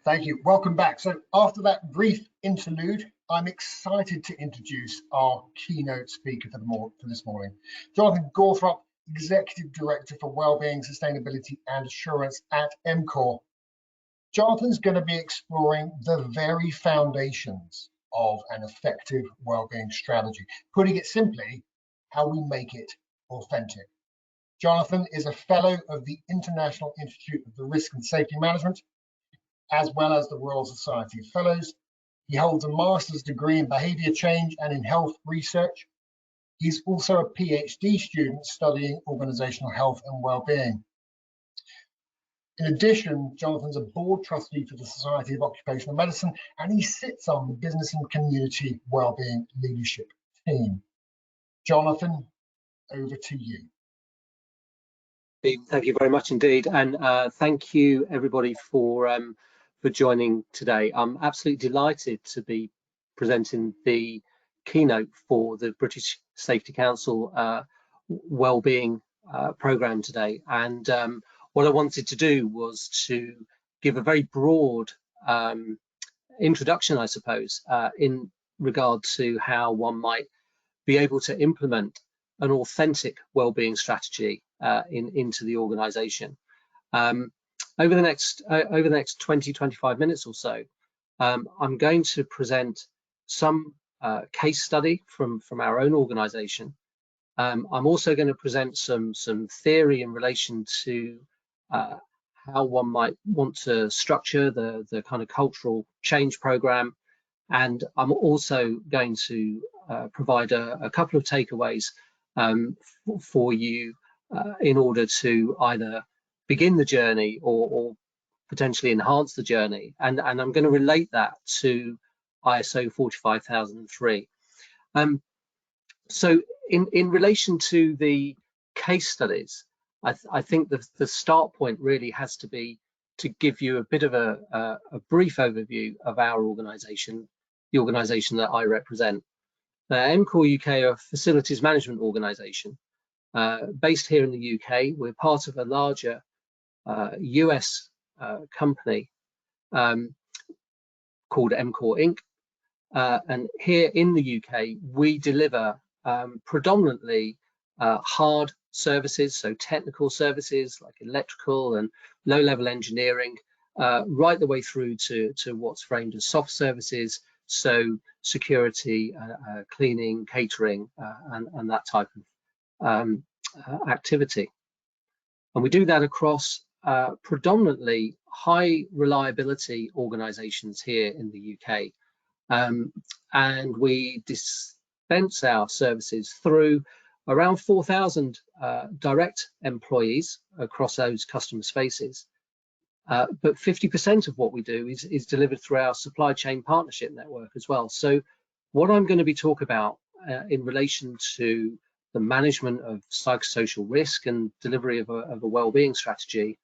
Thank you. Welcome back. So after that brief interlude, I'm excited to introduce our keynote speaker for this morning, Jonathan Gawthrop, Executive Director for Wellbeing, Sustainability and Assurance at EMCOR. Jonathan's going to be exploring the very foundations of an effective wellbeing strategy. Putting it simply, how we make it authentic. Jonathan is a fellow of the International Institute of the Risk and Safety Management, as well as the Royal Society of Fellows. He holds a master's degree in behaviour change and in health research. He's also a PhD student studying organisational health and wellbeing. In addition, Jonathan's a board trustee for the Society of Occupational Medicine, and he sits on the Business and Community Wellbeing Leadership team. Jonathan, over to you. Thank you very much indeed, and thank you everybody for joining today. I'm absolutely delighted to be presenting the keynote for the British Safety Council Wellbeing programme today. And what I wanted to do was to give a very broad introduction, I suppose, in regard to how one might be able to implement an authentic wellbeing strategy into the organisation. Over the next 20-25 minutes or so, I'm going to present some case study from our own organisation. I'm also going to present some theory in relation to how one might want to structure the kind of cultural change programme, and I'm also going to provide a couple of takeaways for you in order to either begin the journey or potentially enhance the journey, and I'm going to relate that to ISO 45003. So in relation to the case studies, I think the start point really has to be to give you a bit of a brief overview of our organisation, the organisation that I represent. EMCOR UK are a facilities management organisation based here in the UK. We're part of a larger US company called EMCOR Inc. And here in the UK, we deliver predominantly hard services, so technical services like electrical and low-level engineering, right the way through to what's framed as soft services, so security, cleaning, catering, and that type of activity. And we do that across predominantly high reliability organisations here in the UK. And we dispense our services through around 4,000 direct employees across those customer spaces. But 50% of what we do is delivered through our supply chain partnership network as well. So what I'm going to be talking about in relation to the management of psychosocial risk and delivery of a wellbeing strategy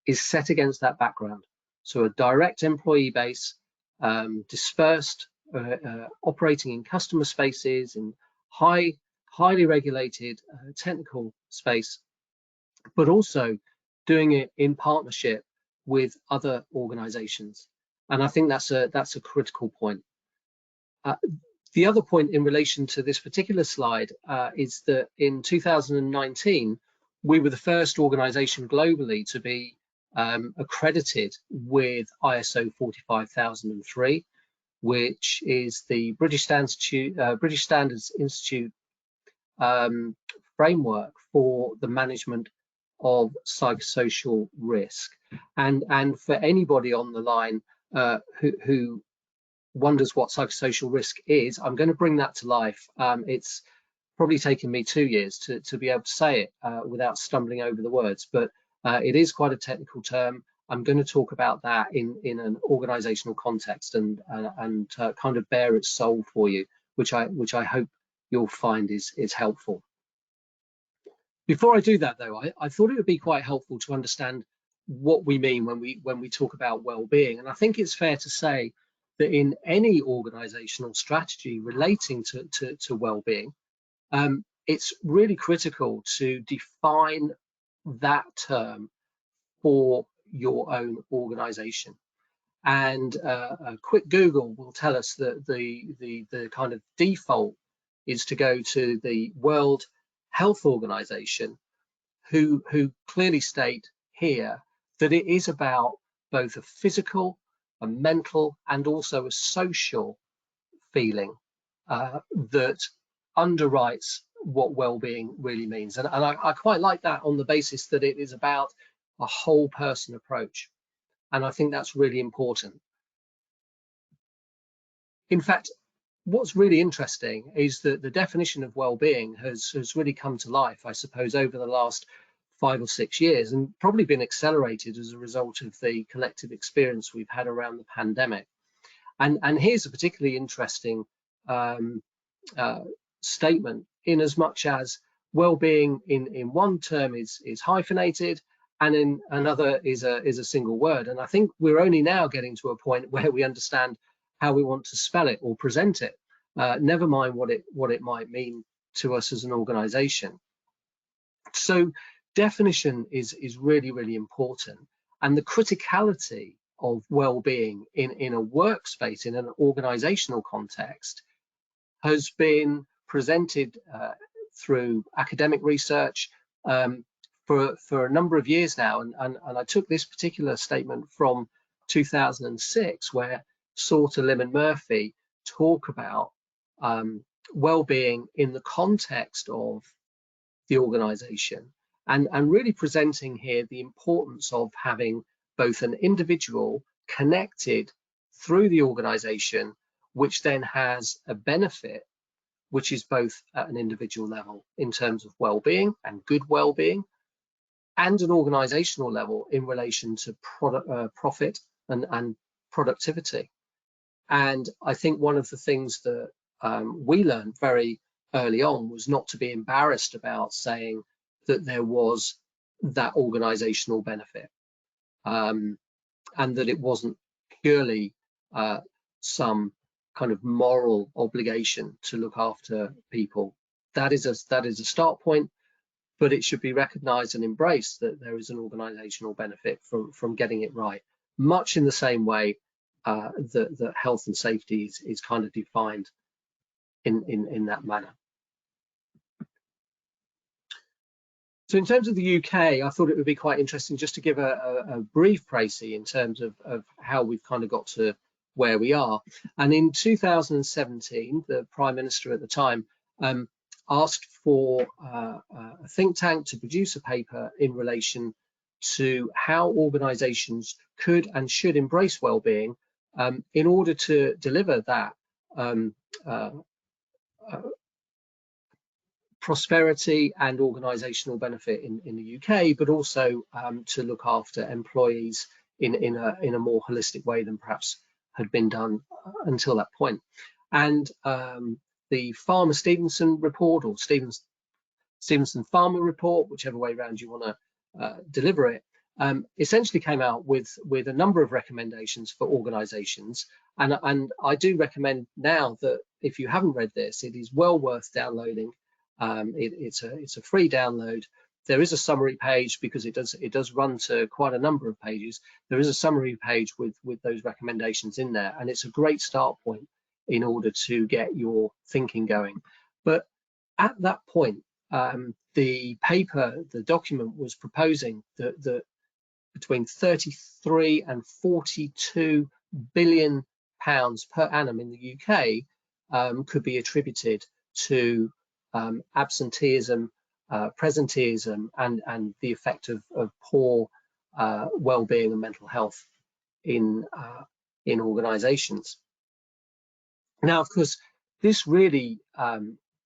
is set against that background. So a direct employee base, dispersed, operating in customer spaces, in highly regulated technical space, but also doing it in partnership with other organizations. And I think that's a critical point. The other point in relation to this particular slide is that in 2019, we were the first organization globally to be accredited with ISO 45003, which is the British Standards Institute framework for the management of psychosocial risk. And for anybody on the line who wonders what psychosocial risk is, I'm going to bring that to life. It's probably taken me 2 years to be able to say it without stumbling over the words, but it is quite a technical term. I'm going to talk about that in an organizational context and kind of bare its soul for you, which I hope you'll find is helpful. Before I do that, though, I thought it would be quite helpful to understand what we mean when we talk about well-being. And I think it's fair to say that in any organizational strategy relating to well-being, it's really critical to define that term for your own organization. And a quick Google will tell us that the kind of default is to go to the World Health Organization, who clearly state here that it is about both a physical, a mental, and also a social feeling that underwrites what well-being really means. And I quite like that on the basis that it is about a whole person approach. And I think that's really important. In fact, what's really interesting is that the definition of well-being has really come to life, I suppose, over the last 5 or 6 years, and probably been accelerated as a result of the collective experience we've had around the pandemic. And here's a particularly interesting statement, in as much as well-being in one term is hyphenated, and in another is a single word. And I think we're only now getting to a point where we understand how we want to spell it or present it, never mind what it might mean to us as an organization. So definition is really, really important, and the criticality of well-being in a workspace, in an organizational context, has been presented through academic research for a number of years now. And I took this particular statement from 2006, where Sauter, Lim and Murphy talk about well-being in the context of the organization, and really presenting here the importance of having both an individual connected through the organization, which then has a benefit which is both at an individual level in terms of well-being and good well-being, and an organizational level in relation to profit and productivity. And I think one of the things that we learned very early on was not to be embarrassed about saying that there was that organizational benefit, and that it wasn't purely some kind of moral obligation to look after people. That is a start point, but it should be recognized and embraced that there is an organizational benefit from getting it right, much in the same way that health and safety is kind of defined in that manner. So in terms of the UK, I thought it would be quite interesting just to give a brief précis in terms of how we've kind of got to where we are. And in 2017, the Prime Minister at the time asked for a think tank to produce a paper in relation to how organisations could and should embrace wellbeing in order to deliver that prosperity and organisational benefit in the UK, but also to look after employees in a more holistic way than perhaps had been done until that point. And the Farmer-Stevenson report, or Stevenson-Farmer report, whichever way around you want to deliver it, essentially came out with a number of recommendations for organisations. And I do recommend now that if you haven't read this, it is well worth downloading. It's a free download. There is a summary page, because it does run to quite a number of pages. There is a summary page with those recommendations in there, and it's a great start point in order to get your thinking going. But at that point, the paper, the document, was proposing that between 33 and 42 billion pounds per annum in the UK could be attributed to absenteeism, presenteeism, and the effect of poor well-being and mental health in organisations. Now, of course, this really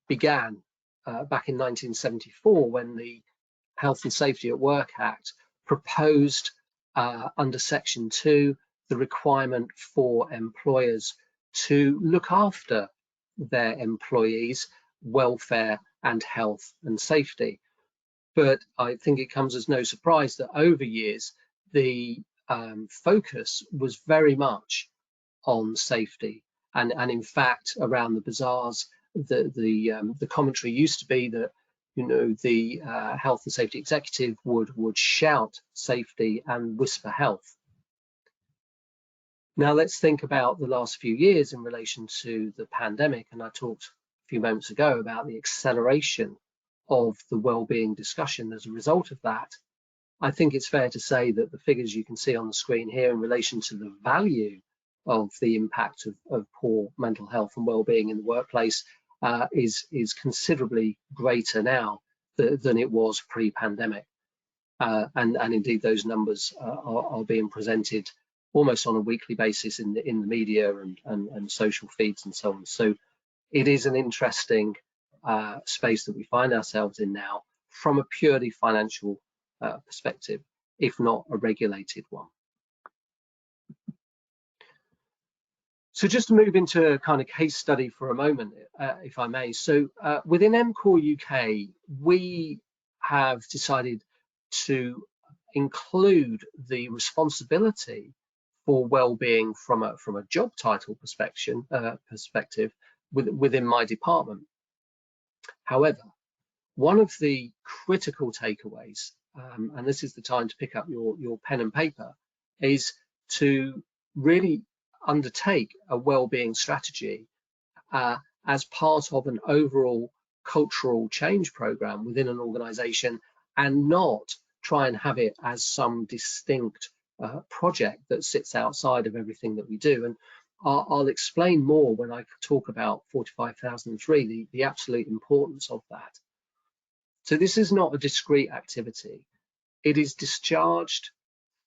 began back in 1974, when the Health and Safety at Work Act proposed under Section 2 the requirement for employers to look after their employees' welfare and health and safety. But I think it comes as no surprise that over years the focus was very much on safety, and in fact around the bazaars the commentary used to be that, you know, the health and safety executive would shout safety and whisper health. Now let's think about the last few years in relation to the pandemic, and I talked a few moments ago about the acceleration of the wellbeing discussion as a result of that. I think it's fair to say that the figures you can see on the screen here in relation to the value of the impact of poor mental health and well-being in the workplace is considerably greater now than it was pre-pandemic. And indeed, those numbers are being presented almost on a weekly basis in the media and social feeds and so on. So it is an interesting space that we find ourselves in now from a purely financial perspective, if not a regulated one. So just to move into a kind of case study for a moment, if I may. So within MCOR UK, we have decided to include the responsibility for well-being from a job title perspective within my department. However, one of the critical takeaways, and this is the time to pick up your pen and paper, is to really undertake a well-being strategy as part of an overall cultural change program within an organization, and not try and have it as some distinct project that sits outside of everything that we do. And I'll explain more when I talk about 45003, the absolute importance of that. So this is not a discrete activity. It is discharged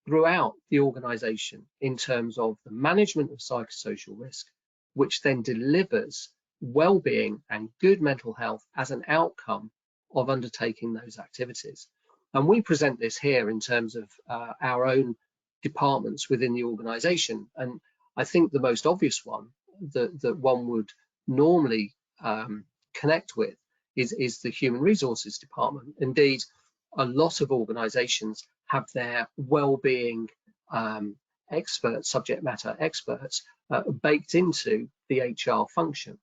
throughout the organization in terms of the management of psychosocial risk, which then delivers well-being and good mental health as an outcome of undertaking those activities. And we present this here in terms of our own departments within the organization. And I think the most obvious one that one would normally connect with is the human resources department. Indeed, a lot of organizations have their well-being experts, subject matter experts, baked into the HR function.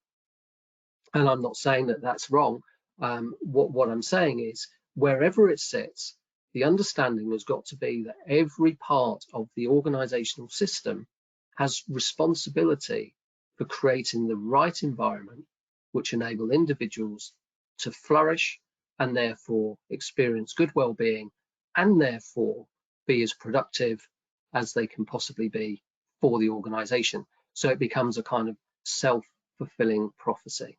And I'm not saying that that's wrong. What I'm saying is, wherever it sits, the understanding has got to be that every part of the organizational system has responsibility for creating the right environment which enable individuals to flourish and therefore experience good well-being, and therefore be as productive as they can possibly be for the organization. So it becomes a kind of self-fulfilling prophecy.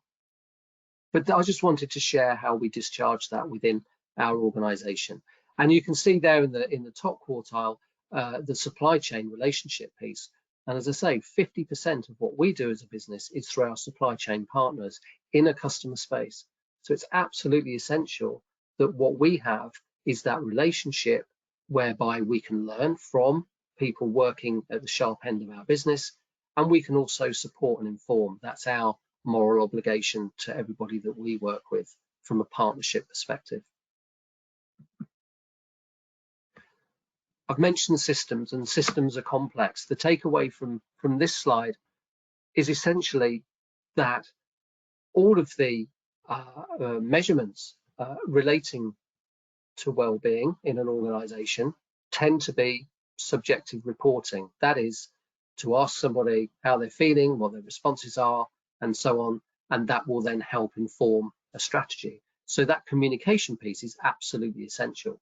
But I just wanted to share how we discharge that within our organization. And you can see there in the top quartile, the supply chain relationship piece. And as I say, 50% of what we do as a business is through our supply chain partners in a customer space. So it's absolutely essential that what we have is that relationship whereby we can learn from people working at the sharp end of our business, and we can also support and inform. That's our moral obligation to everybody that we work with from a partnership perspective. I've mentioned systems, and systems are complex. The takeaway from this slide is essentially that all of the measurements relating to well-being in an organization tend to be subjective reporting. That is, to ask somebody how they're feeling, what their responses are, and so on, and that will then help inform a strategy. So that communication piece is absolutely essential.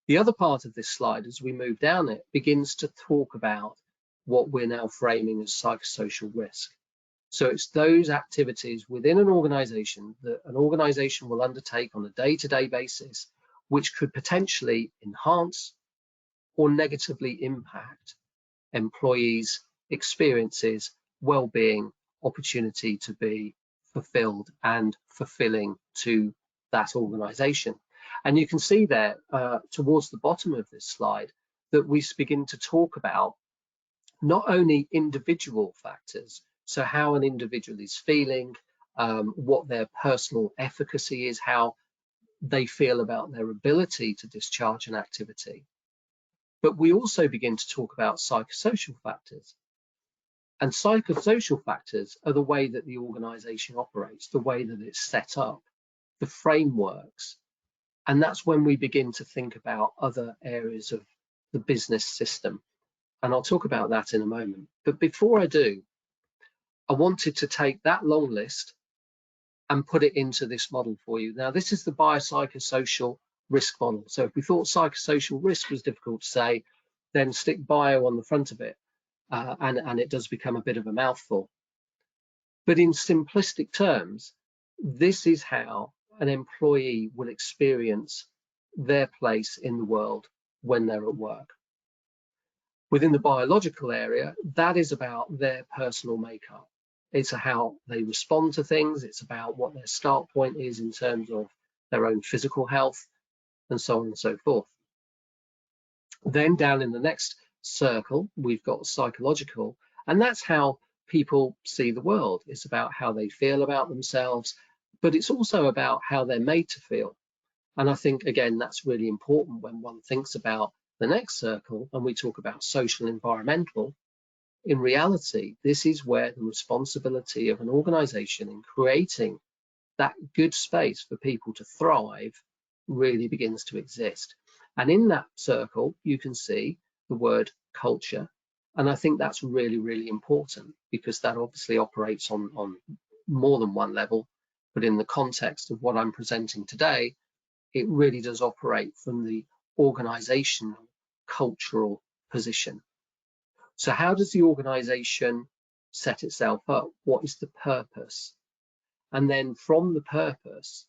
The other part of this slide, as we move down it, begins to talk about what we're now framing as psychosocial risk. So it's those activities within an organization that an organization will undertake on a day-to-day basis, which could potentially enhance or negatively impact employees' experiences, well-being, opportunity to be fulfilled and fulfilling to that organization. And you can see there towards the bottom of this slide that we begin to talk about not only individual factors, so how an individual is feeling, what their personal efficacy is, how they feel about their ability to discharge an activity, but we also begin to talk about psychosocial factors. And psychosocial factors are the way that the organization operates, the way that it's set up, the frameworks. And that's when we begin to think about other areas of the business system. And I'll talk about that in a moment. But before I do, I wanted to take that long list and put it into this model for you. Now, this is the biopsychosocial risk model. So if we thought psychosocial risk was difficult to say, then stick bio on the front of it, and it does become a bit of a mouthful. But in simplistic terms, this is how an employee will experience their place in the world when they're at work. Within the biological area, that is about their personal makeup. It's how they respond to things. It's about what their start point is in terms of their own physical health, and so on and so forth. Then down in the next circle, we've got psychological, and that's how people see the world. It's about how they feel about themselves, but it's also about how they're made to feel. And I think, again, that's really important when one thinks about the next circle and we talk about social environmental. In reality, this is where the responsibility of an organization in creating that good space for people to thrive really begins to exist. And in that circle, you can see the word culture. And I think that's really, really important, because that obviously operates on more than one level. But in the context of what I'm presenting today, it really does operate from the organizational cultural position. So how does the organization set itself up? What is the purpose? And then from the purpose,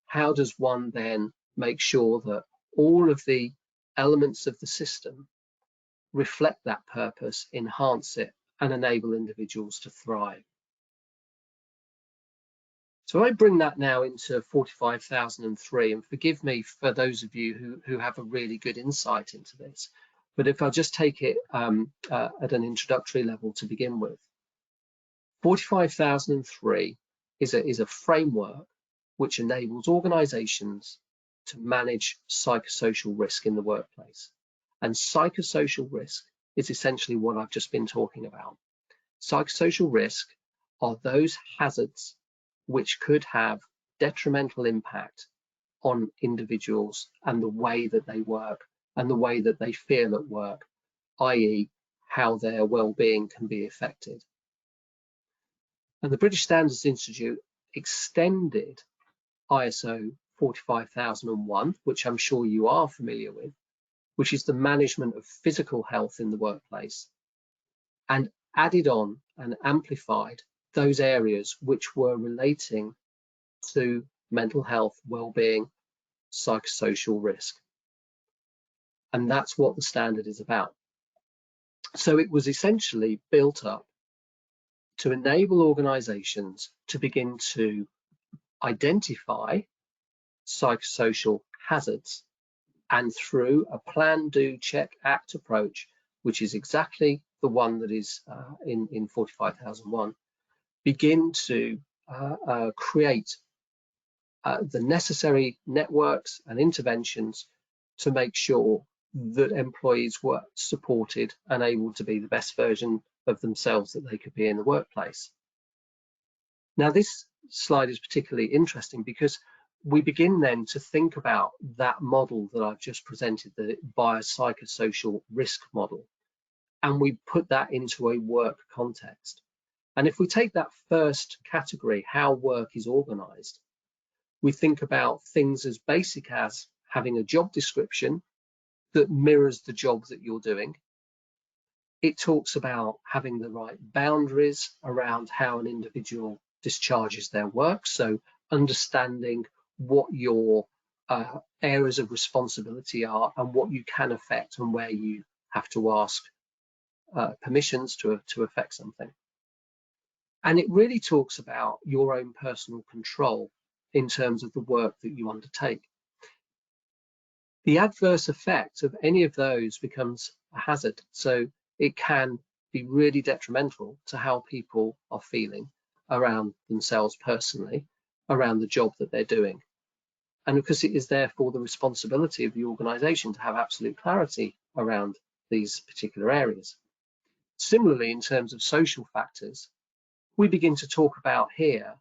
how does one then make sure that all of the elements of the system reflect that purpose, enhance it, and enable individuals to thrive? So I bring that now into 45,003, and forgive me for those of you who have a really good insight into this, but if I just take it at an introductory level to begin with, 45,003 is a framework which enables organizations to manage psychosocial risk in the workplace. And psychosocial risk is essentially what I've just been talking about. Psychosocial risk are those hazards which could have detrimental impact on individuals and the way that they work and the way that they feel at work, i.e., how their well-being can be affected. And the British Standards Institute extended ISO 45001, which I'm sure you are familiar with, which is the management of physical health in the workplace, and added on and amplified those areas which were relating to mental health, well-being, psychosocial risk. And that's what the standard is about. So it was essentially built up to enable organizations to begin to identify psychosocial hazards, and through a plan, do, check, act approach, which is exactly the one that is in 45,001, begin to create the necessary networks and interventions to make sure that employees were supported and able to be the best version of themselves that they could be in the workplace. Now, this slide is particularly interesting because we begin then to think about that model that I've just presented, the biopsychosocial risk model, and we put that into a work context. And if we take that first category, how work is organized, we think about things as basic as having a job description that mirrors the job that you're doing. It talks about having the right boundaries around how an individual discharges their work, so understanding what your areas of responsibility are and what you can affect and where you have to ask permissions to affect something. And it really talks about your own personal control in terms of the work that you undertake. The adverse effect of any of those becomes a hazard. So it can be really detrimental to how people are feeling around themselves personally, around the job that they're doing. And because it is therefore the responsibility of the organization to have absolute clarity around these particular areas. Similarly, in terms of social factors, we begin to talk about here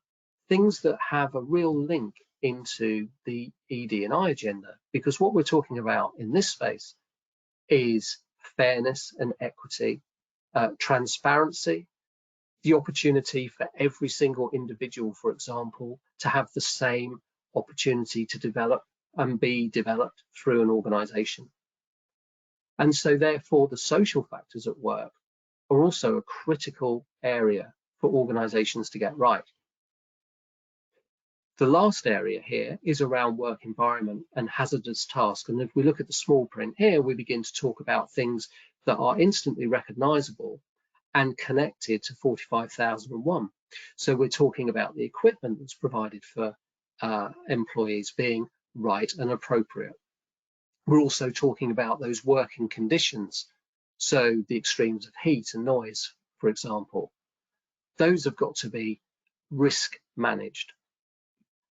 things that have a real link into the ED&I agenda, because what we're talking about in this space is fairness and equity, transparency, the opportunity for every single individual, for example, to have the same opportunity to develop and be developed through an organisation. And so therefore the social factors at work are also a critical area for organisations to get right. The last area here is around work environment and hazardous tasks. And if we look at the small print here, we begin to talk about things that are instantly recognisable and connected to 45001. So we're talking about the equipment that's provided for employees being right and appropriate. We're also talking about those working conditions. So the extremes of heat and noise, for example, those have got to be risk managed.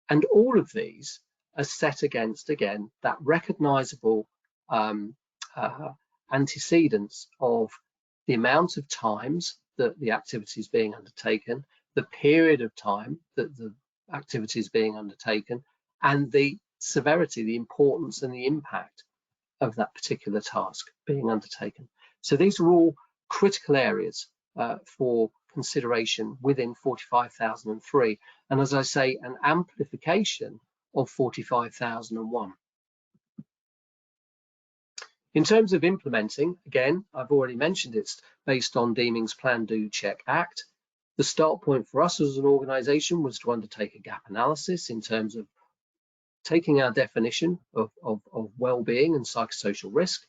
And all of these are set against, again, that recognisable antecedents of the amount of times that the activity is being undertaken, the period of time that the activity is being undertaken, and the severity, the importance and the impact of that particular task being undertaken. So these are all critical areas for consideration within 45003, and as I say, an amplification of 45001. In terms of implementing, again, I've already mentioned it's based on Deeming's Plan, Do, Check, Act. The start point for us as an organisation was to undertake a gap analysis in terms of taking our definition of well-being and psychosocial risk,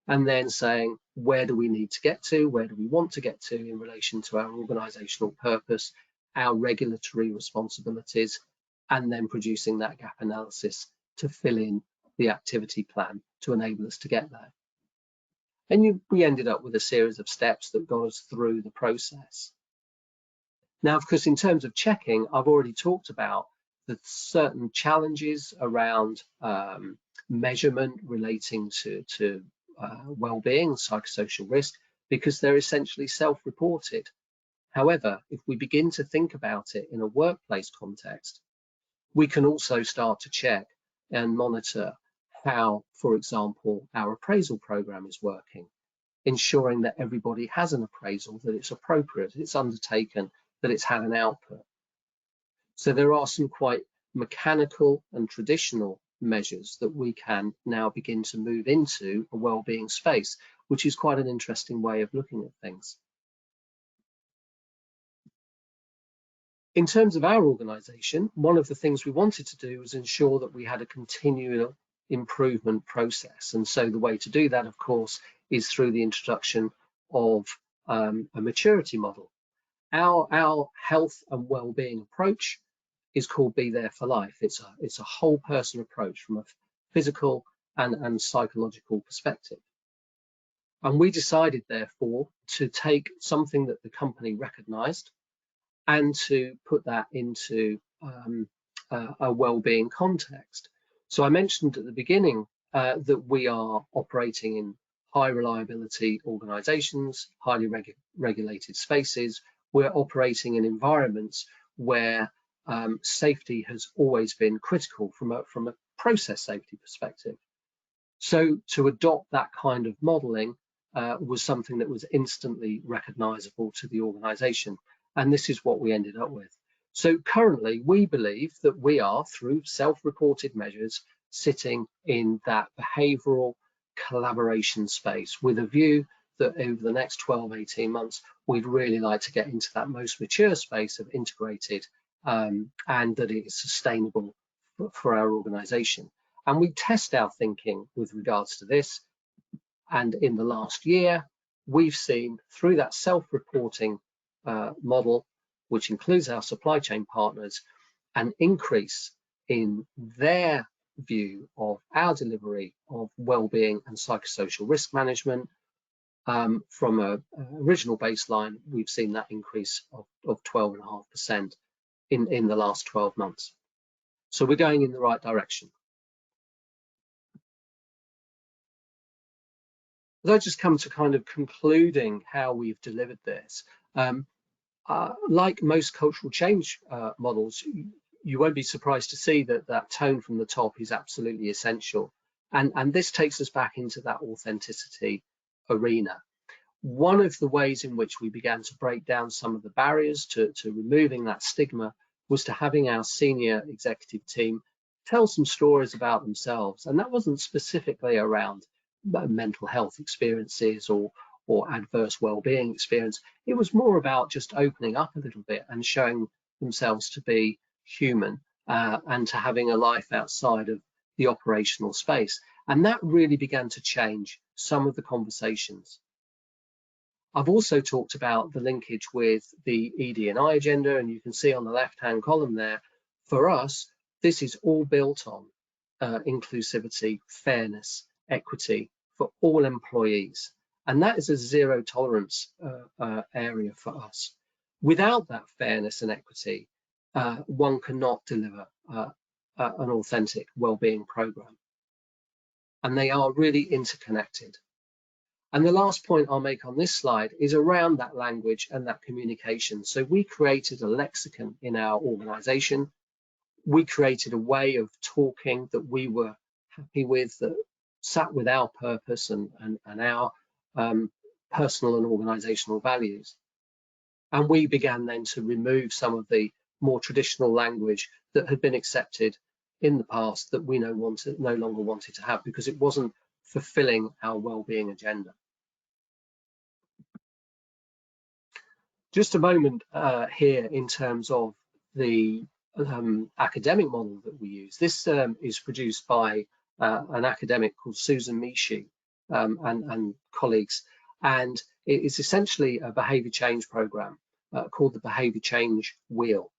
and then saying, where do we need to get to? Where do we want to get to in relation to our organisational purpose, our regulatory responsibilities, and then producing that gap analysis to fill in the activity plan to enable us to get there. And we ended up with a series of steps that got us through the process. Now, of course, in terms of checking, I've already talked about the certain challenges around measurement relating to well-being, psychosocial risk, because they're essentially self-reported. However, if we begin to think about it in a workplace context, we can also start to check and monitor how, for example, our appraisal program is working, ensuring that everybody has an appraisal, that it's appropriate, it's undertaken, that it's had an output. So there are some quite mechanical and traditional measures that we can now begin to move into a well-being space, which is quite an interesting way of looking at things. In terms of our organisation, one of the things we wanted to do was ensure that we had a continual improvement process. And so the way to do that, of course, is through the introduction of a maturity model. Our health and well-being approach is called Be There for Life. It's a whole person approach from a physical and psychological perspective. And we decided, therefore, to take something that the company recognised and to put that into a well-being context. So I mentioned at the beginning that we are operating in high reliability organisations, highly regulated spaces. We're operating in environments where safety has always been critical from a process safety perspective. So to adopt that kind of modelling was something that was instantly recognisable to the organisation. And this is what we ended up with. So currently, we believe that we are, through self-reported measures, sitting in that behavioural collaboration space with a view that over the next 12, 18 months, we'd really like to get into that most mature space of integrated and that it is sustainable for our organisation. And we test our thinking with regards to this. And in the last year, we've seen through that self-reporting model, which includes our supply chain partners, an increase in their view of our delivery of well-being and psychosocial risk management. From an original baseline, we've seen that increase of 12.5% in the last 12 months. So we're going in the right direction. As I just come to kind of concluding how we've delivered this, like most cultural change models, you won't be surprised to see that that tone from the top is absolutely essential. And this takes us back into that authenticity arena. One of the ways in which we began to break down some of the barriers to removing that stigma was to having our senior executive team tell some stories about themselves. And that wasn't specifically around mental health experiences or adverse well-being experience. It was more about just opening up a little bit and showing themselves to be human and to having a life outside of the operational space. And that really began to change some of the conversations. I've also talked about the linkage with the ED&I agenda, and you can see on the left-hand column there, for us, this is all built on inclusivity, fairness, equity for all employees. And that is a zero tolerance area for us. Without that fairness and equity, one cannot deliver an authentic wellbeing program. And they are really interconnected. And the last point I'll make on this slide is around that language and that communication. So we created a lexicon in our organization. We created a way of talking that we were happy with, that sat with our purpose and our personal and organizational values. And we began then to remove some of the more traditional language that had been accepted in the past that we no longer wanted to have, because it wasn't fulfilling our wellbeing agenda. Just a moment here in terms of the academic model that we use. This is produced by an academic called Susan Mishi and colleagues, and it is essentially a behaviour change program called the Behaviour Change Wheel.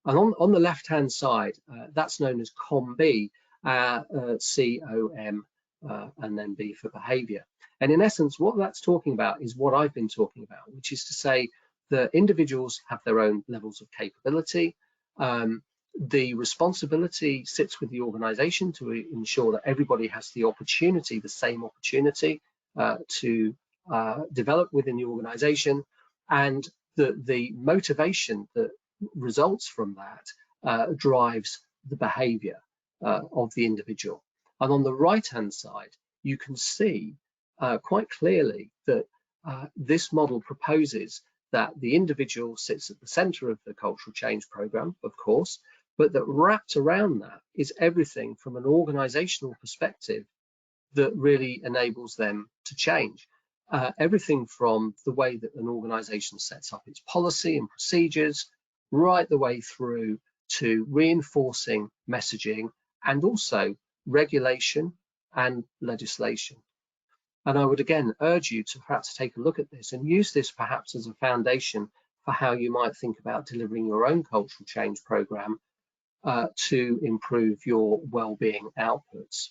And on the left-hand side, that's known as COM-B, C-O-M, and then B for behaviour. And in essence, what that's talking about is what I've been talking about, which is to say that individuals have their own levels of capability. The responsibility sits with the organisation to ensure that everybody has the opportunity, the same opportunity to develop within the organisation, and the motivation that results from that drives the behaviour of the individual. And on the right-hand side, you can see quite clearly that this model proposes that the individual sits at the centre of the cultural change programme, of course, but that wrapped around that is everything from an organisational perspective that really enables them to change. Everything from the way that an organisation sets up its policy and procedures, right the way through to reinforcing messaging and also regulation and legislation. And I would again urge you to perhaps take a look at this and use this perhaps as a foundation for how you might think about delivering your own cultural change programme to improve your wellbeing outputs.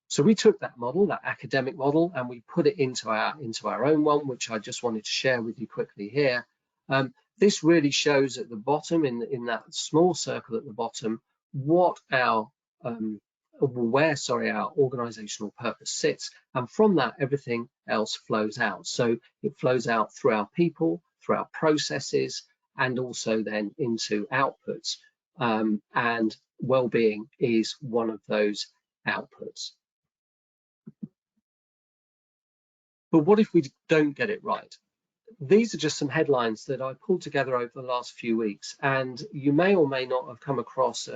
So we took that model, that academic model, and we put it into our own one, which I just wanted to share with you quickly here. This really shows at the bottom, in that small circle at the bottom, what where our organizational purpose sits, and from that everything else flows out. So it flows out through our people, through our processes, and also then into outputs, and well-being is one of those outputs. But what if we don't get it right? These are just some headlines that I pulled together over the last few weeks, and you may or may not have come across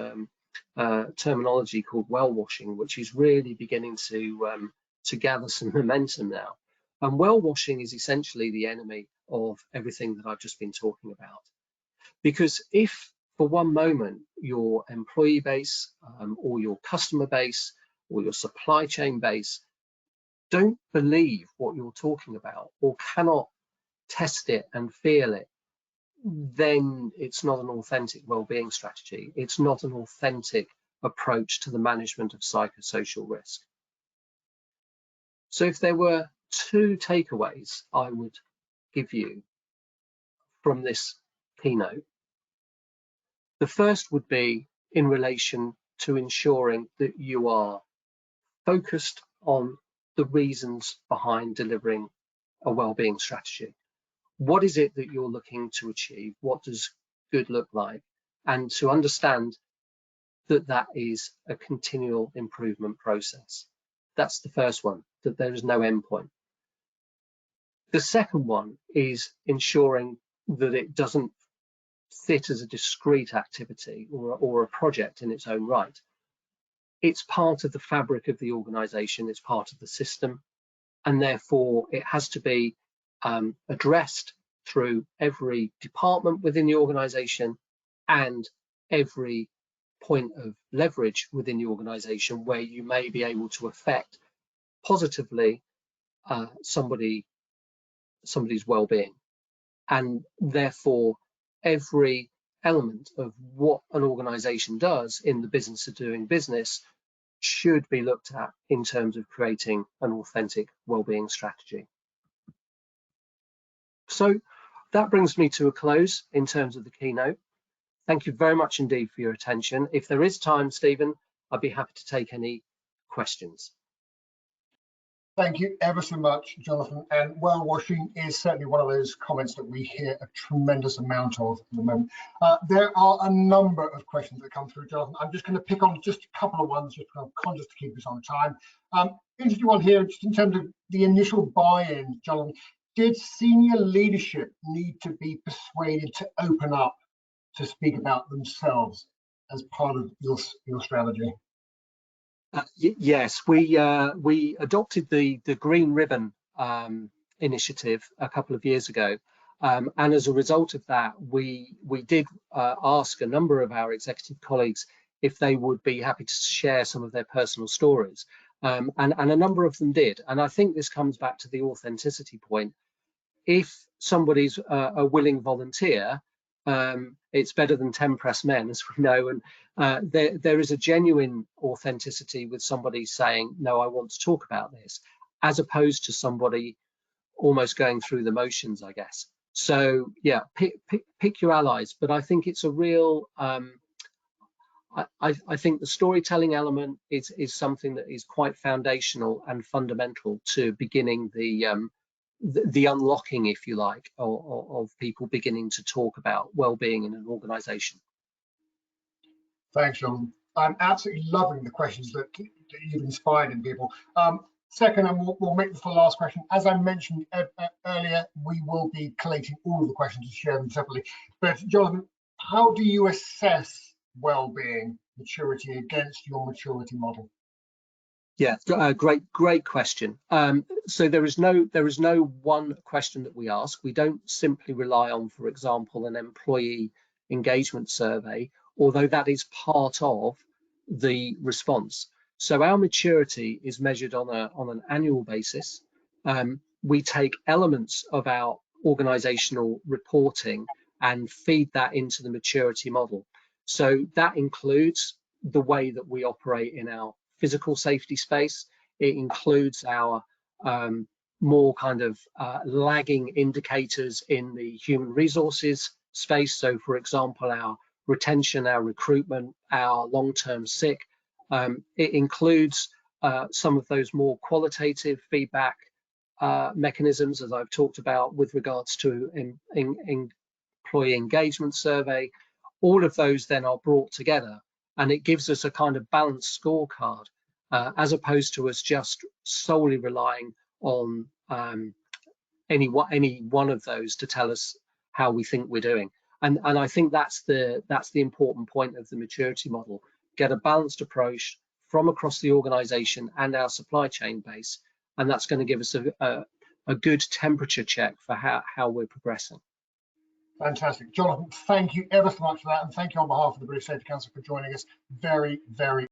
terminology called well washing, which is really beginning to gather some momentum now. And well washing is essentially the enemy of everything that I've just been talking about. Because if for one moment your employee base or your customer base or your supply chain base don't believe what you're talking about or cannot test it and feel it, then it's not an authentic well-being strategy. It's not an authentic approach to the management of psychosocial risk. So if there were two takeaways I would give you from this keynote, the first would be in relation to ensuring that you are focused on the reasons behind delivering a well-being strategy. What is it that you're looking to achieve? What does good look like? And to understand that that is a continual improvement process. That's the first one, that there is no endpoint. The second one is ensuring that it doesn't sit as a discrete activity or a project in its own right. It's part of the fabric of the organization, it's part of the system, and therefore it has to be addressed through every department within the organization and every point of leverage within the organization where you may be able to affect positively somebody's well-being. And therefore every element of what an organization does in the business of doing business should be looked at in terms of creating an authentic well-being strategy. So that brings me to a close in terms of the keynote. Thank you very much indeed for your attention. If there is time, Stephen, I'd be happy to take any questions. Thank you ever so much, Jonathan. And well washing is certainly one of those comments that we hear a tremendous amount of at the moment. There are a number of questions that come through, Jonathan. I'm just going to pick on just a couple of ones, just kind of conscious to keep us on time. Interesting one here, just in terms of the initial buy-in, Jonathan. Did senior leadership need to be persuaded to open up to speak about themselves as part of your strategy? Yes, we adopted the Green Ribbon initiative a couple of years ago, and as a result of that, we did ask a number of our executive colleagues if they would be happy to share some of their personal stories, and a number of them did. And I think this comes back to the authenticity point. If somebody's a willing volunteer, it's better than 10 pressed men, as we know, and there is a genuine authenticity with somebody saying, no, I want to talk about this, as opposed to somebody almost going through the motions, I guess. So yeah, pick your allies, but I think it's a real, I think the storytelling element is something that is quite foundational and fundamental to beginning the unlocking, if you like, of people beginning to talk about well-being in an organization. Thanks, John. I'm absolutely loving the questions that you've inspired in people. Second, and we'll make this the last question. As I mentioned earlier, we will be collating all of the questions and share them separately. But Jonathan, how do you assess well-being maturity against your maturity model? Yeah, great question. So there is no one question that we ask. We don't simply rely on, for example, an employee engagement survey, although that is part of the response. So our maturity is measured on an annual basis. We take elements of our organizational reporting and feed that into the maturity model. So that includes the way that we operate in our physical safety space. It includes our more kind of lagging indicators in the human resources space. So for example, our retention, our recruitment, our long-term sick. It includes some of those more qualitative feedback mechanisms, as I've talked about with regards to employee engagement survey. All of those then are brought together, and it gives us a kind of balanced scorecard, as opposed to us just solely relying on any one of those to tell us how we think we're doing. And I think that's the important point of the maturity model. Get a balanced approach from across the organization and our supply chain base, and that's going to give us a good temperature check for how we're progressing. Fantastic. Jonathan, thank you ever so much for that, and thank you on behalf of the British Safety Council for joining us. Very, very